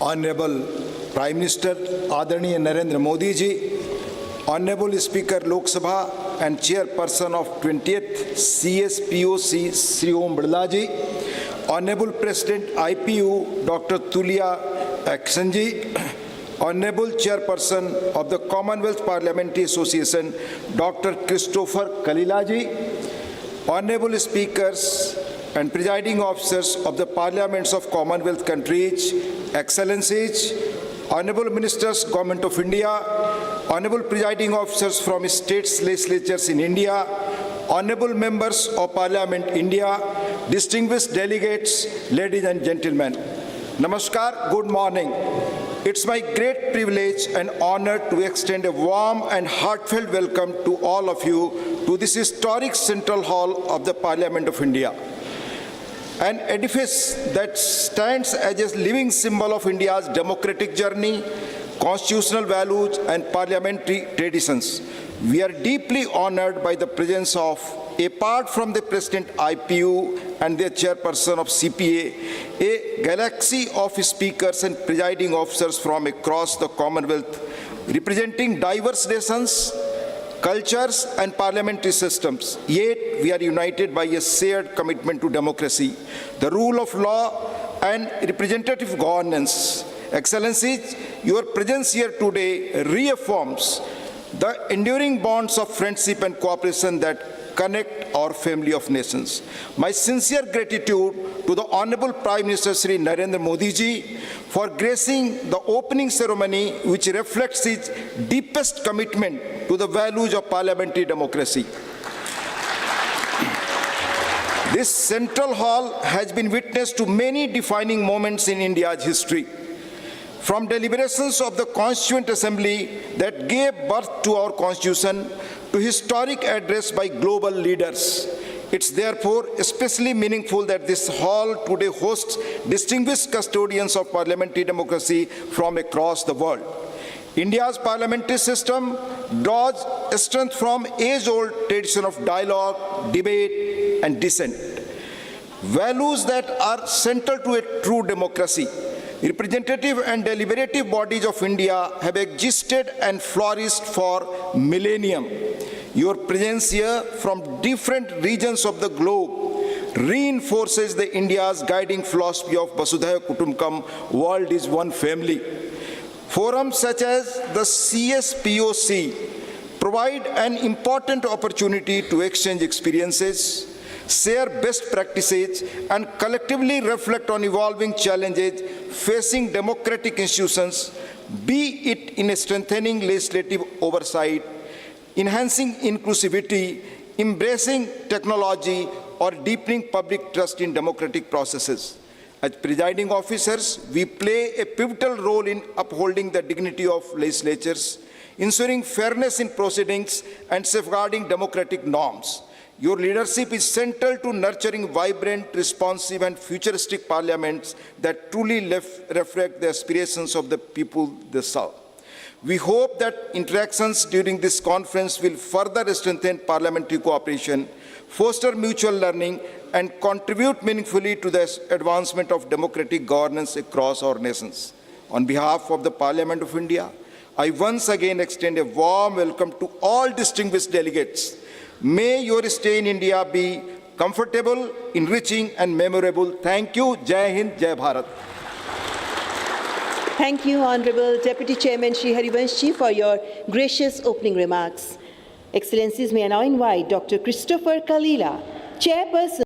Honorable Prime Minister Adharaniya Narendra Modi ji, Honorable Speaker Lok Sabha and Chairperson of 20th CSPOC Sri Om Birla ji, Honorable President IPU Dr. Tulia Aksanji, Honorable Chairperson of the Commonwealth Parliamentary Association Dr. Christopher Kalila ji, Honorable Speakers and Presiding Officers of the Parliaments of Commonwealth countries, Excellencies, Honorable Ministers, Government of India, Honorable Presiding Officers from States Legislatures in India, Honorable Members of Parliament, India, distinguished delegates, ladies and gentlemen. Namaskar, good morning. It's my great privilege and honor to extend a warm and heartfelt welcome to all of you to this historic Central Hall of the Parliament of India. An edifice that stands as a living symbol of India's democratic journey, constitutional values and parliamentary traditions. We are deeply honored by the presence of, apart from the President IPU and the Chairperson of CPA, a galaxy of speakers and presiding officers from across the Commonwealth, representing diverse nations, cultures and parliamentary systems. Yet we are united by a shared commitment to democracy, the rule of law and representative governance. Excellencies, your presence here today reaffirms the enduring bonds of friendship and cooperation that connect our family of nations. My sincere gratitude to the Honorable Prime Minister Sri Narendra Modi ji for gracing the opening ceremony, which reflects his deepest commitment to the values of parliamentary democracy. This Central Hall has been witness to many defining moments in India's history. From deliberations of the Constituent Assembly that gave birth to our Constitution to historic address by global leaders. It's therefore especially meaningful that this hall today hosts distinguished custodians of parliamentary democracy from across the world. India's parliamentary system draws strength from age-old tradition of dialogue, debate, and dissent. Values that are central to a true democracy. Representative and deliberative bodies of India have existed and flourished for millennium. Your presence here from different regions of the globe reinforces the India's guiding philosophy of Vasudhaiva Kutumbakam, world is one family. Forums such as the CSPOC provide an important opportunity to exchange experiences, share best practices, and collectively reflect on evolving challenges facing democratic institutions, be it in strengthening legislative oversight, enhancing inclusivity, embracing technology, or deepening public trust in democratic processes. As presiding officers, we play a pivotal role in upholding the dignity of legislatures, ensuring fairness in proceedings, and safeguarding democratic norms. Your leadership is central to nurturing vibrant, responsive, and futuristic parliaments that truly reflect the aspirations of the people they serve. We hope that interactions during this conference will further strengthen parliamentary cooperation, foster mutual learning, and contribute meaningfully to the advancement of democratic governance across our nations. On behalf of the Parliament of India, I once again extend a warm welcome to all distinguished delegates. May your stay in India be comfortable, enriching, and memorable. Thank you. Jai Hind, Jai Bharat. Thank you, Honorable Deputy Chairman Shri Harivansh, for your gracious opening remarks. Excellencies, may I now invite Dr. Christopher Kalila, Chairperson